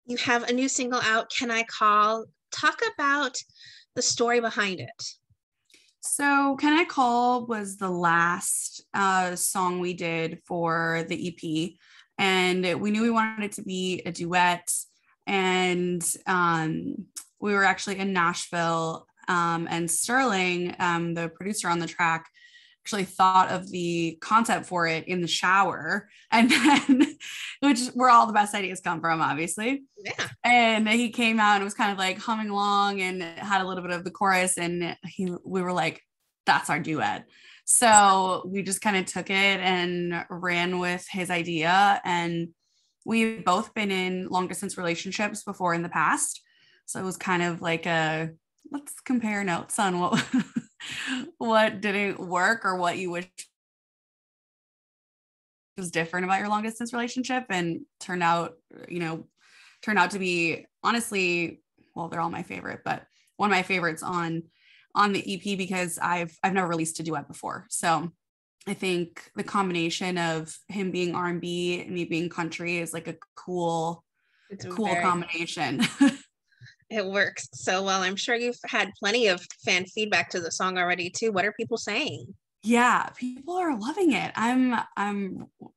You have a new single out, Can I Call? Talk about the story behind it. So, Can I Call was the last song we did for the EP. And we knew we wanted it to be a duet. And we were actually in Nashville. And Sterling, the producer on the track, actually thought of the concept for it in the shower. And then, which where all the best ideas come from, obviously. Yeah. And he came out and was kind of like humming along and had a little bit of the chorus. And we were like, that's our duet. So we just kind of took it and ran with his idea. And we've both been in long distance relationships before in the past. So it was kind of like let's compare notes on what didn't work or what you wish was different about your long distance relationship, and turned out to be, honestly, well, they're all my favorite, but one of my favorites on the EP, because I've never released a duet before. So I think the combination of him being R&B and me being country is like a cool combination. It works so well. I'm sure you've had plenty of fan feedback to the song already too. What are people saying? Yeah, people are loving it.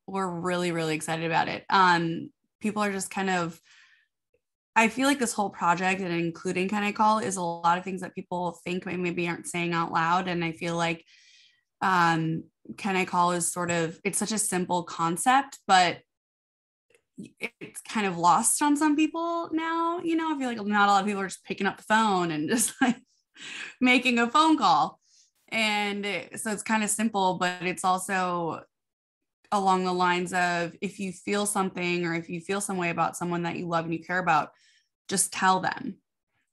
We're really, really excited about it. People are just kind of, I feel like this whole project, and including Can I Call, is a lot of things that people think maybe aren't saying out loud. And I feel like Can I Call is sort of, it's such a simple concept, but it's kind of lost on some people now. I feel like not a lot of people are just picking up the phone and just like making a phone call. And so it's kind of simple, but it's also along the lines of, if you feel something, or if you feel some way about someone that you love and you care about, just tell them.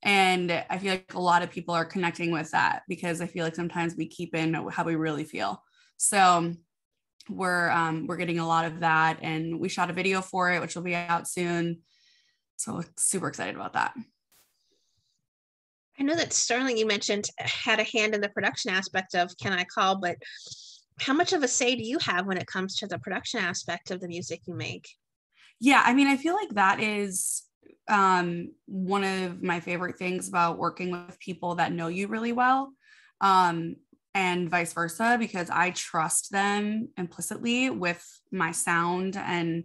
And I feel like a lot of people are connecting with that, because I feel like sometimes we keep in how we really feel. So we're getting a lot of that, and we shot a video for it, which will be out soon. So super excited about that. I know that Sterling, you mentioned, had a hand in the production aspect of Can I Call, but how much of a say do you have when it comes to the production aspect of the music you make? Yeah, I mean, I feel like that is one of my favorite things about working with people that know you really well, and vice versa, because I trust them implicitly with my sound, and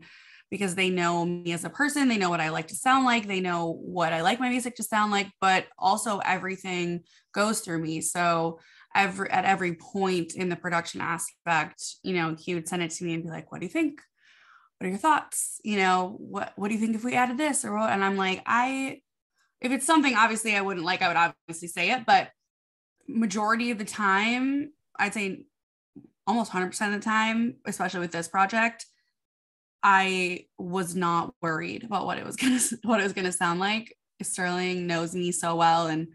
because they know me as a person, they know what I like to sound like, they know what I like my music to sound like, but also everything goes through me. So at every point in the production aspect, he would send it to me and be like, what do you think? What are your thoughts? What do you think if we added this or what? And I'm like, if it's something obviously I wouldn't like, I would obviously say it, but majority of the time, I'd say almost 100% of the time, especially with this project, I was not worried about what it was gonna sound like. Sterling knows me so well, and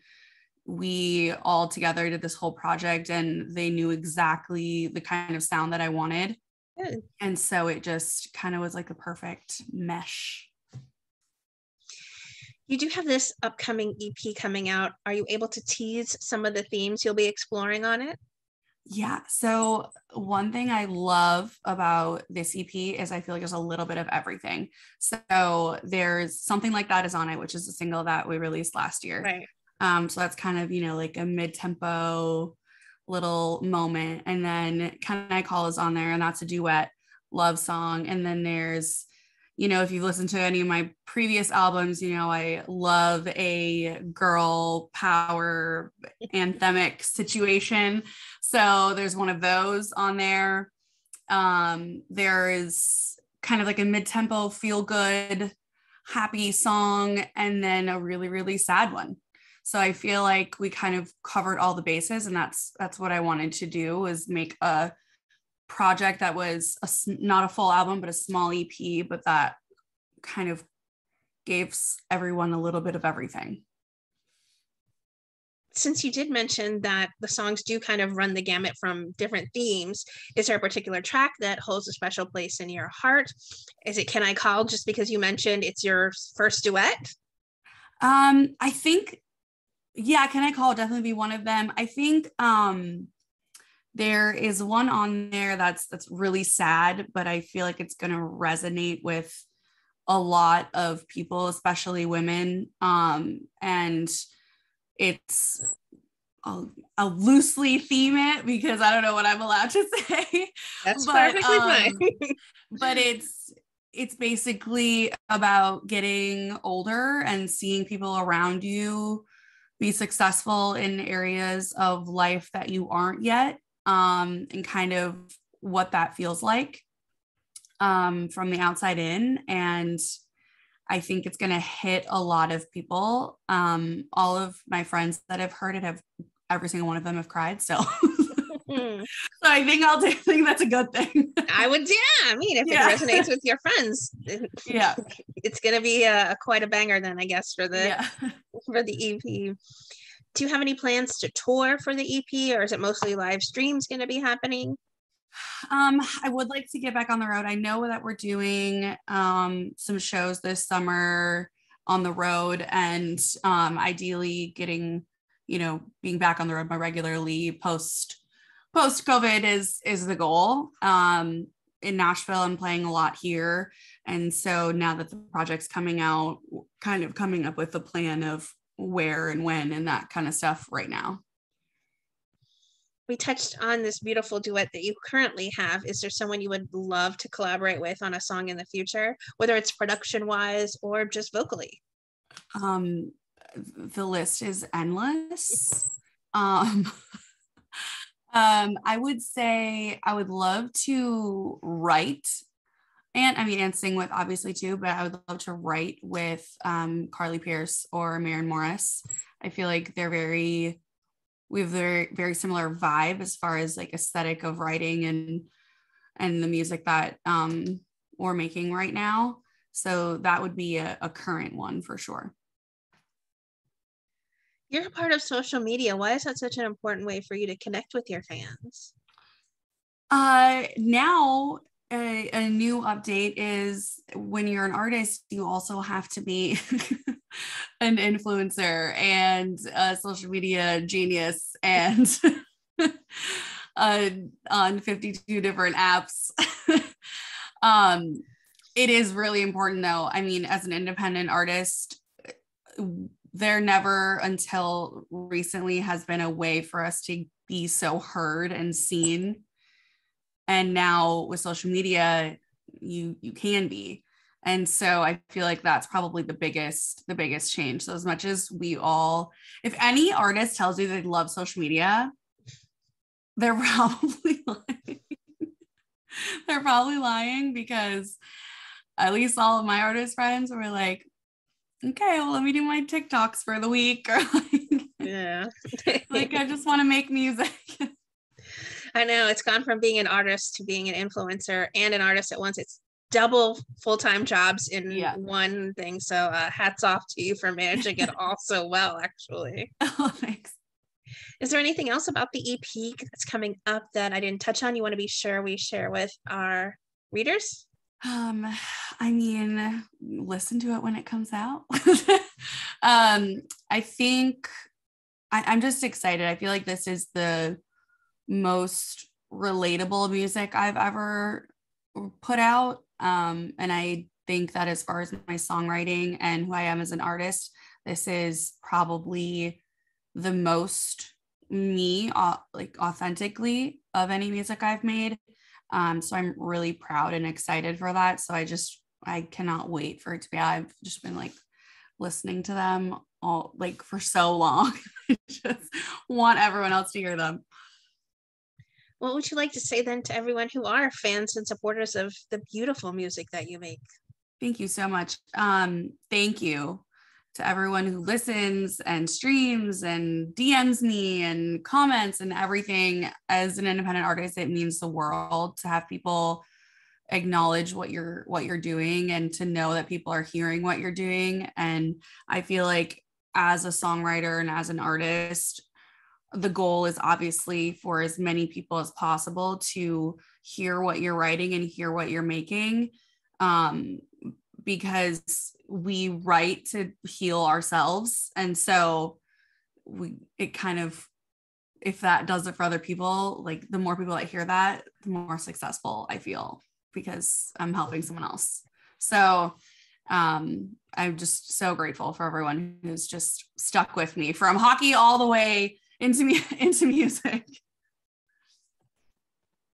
we all together did this whole project, and they knew exactly the kind of sound that I wanted. Good. And so it just kind of was like a perfect mesh. You do have this upcoming EP coming out. Are you able to tease some of the themes you'll be exploring on it? Yeah. So one thing I love about this EP is I feel like there's a little bit of everything. So there's Something Like That is on it, which is a single that we released last year. Right. So that's kind of, like a mid-tempo little moment. And then Can I Call is on there, and that's a duet love song. And then there's, if you've listened to any of my previous albums, I love a girl power anthemic situation. So there's one of those on there. There is kind of like a mid-tempo, feel good, happy song, and then a really, really sad one. So I feel like we kind of covered all the bases, and that's what I wanted to do, was make a project that was not a full album, but a small EP, but that kind of gave everyone a little bit of everything. Since you did mention that the songs do kind of run the gamut from different themes, is there a particular track that holds a special place in your heart? Is it Can I Call just because you mentioned it's your first duet? I think, yeah, Can I Call would definitely be one of them. I think there is one on there that's really sad, but I feel like it's going to resonate with a lot of people, especially women. And it's, I'll loosely theme it because I don't know what I'm allowed to say. That's perfectly fine. But it's basically about getting older and seeing people around you be successful in areas of life that you aren't yet, and kind of what that feels like from the outside in. And I think it's going to hit a lot of people. All of my friends that have heard it have, every single one of them have cried. So, so I think that's a good thing. I would, yeah. I mean, if it resonates with your friends, it's going to be quite a banger then, I guess, for the EP. Do you have any plans to tour for the EP, or is it mostly live streams going to be happening? I would like to get back on the road. I know that we're doing some shows this summer on the road, and ideally getting, being back on the road more regularly post COVID is the goal. In Nashville, I'm playing a lot here, and so now that the project's coming out, kind of coming up with a plan of where and when and that kind of stuff right now. We touched on this beautiful duet that you currently have. Is there someone you would love to collaborate with on a song in the future, whether it's production wise or just vocally? The list is endless. I would say I would love to write and sing with, obviously, too, but I would love to write with Carly Pearce or Maren Morris. I feel like we have a very, very similar vibe as far as like aesthetic of writing and the music that we're making right now. So that would be a current one for sure. You're a part of social media. Why is that such an important way for you to connect with your fans? Now a new update is when you're an artist, you also have to be an influencer and a social media genius and on 52 different apps. It is really important though. I mean, as an independent artist, there never until recently has been a way for us to be so heard and seen. And now with social media, you can be. And so I feel like that's probably the biggest change. So as much as if any artist tells you they love social media, they're probably lying. They're probably lying, because at least all of my artist friends were like, okay, well, let me do my TikToks for the week, or like I just want to make music. I know, it's gone from being an artist to being an influencer and an artist at once. It's double full-time jobs in one thing. So hats off to you for managing it all so well, actually. Oh, thanks. Is there anything else about the EP that's coming up that I didn't touch on you want to be sure we share with our readers? I mean, listen to it when it comes out. I think I'm just excited. I feel like this is the most relatable music I've ever put out. And I think that as far as my songwriting and who I am as an artist, this is probably the most me, like authentically, of any music I've made. So I'm really proud and excited for that. So I cannot wait for it to be. I've just been like listening to them all like for so long. I just want everyone else to hear them. What would you like to say then to everyone who are fans and supporters of the beautiful music that you make? Thank you so much. Thank you to everyone who listens and streams and DMs me and comments and everything. As an independent artist, it means the world to have people acknowledge what you're doing and to know that people are hearing what you're doing. And I feel like as a songwriter and as an artist, the goal is obviously for as many people as possible to hear what you're writing and hear what you're making, because we write to heal ourselves. And so if that does it for other people, like the more people that hear that, the more successful I feel, because I'm helping someone else. So I'm just so grateful for everyone who's just stuck with me from hockey all the way into music.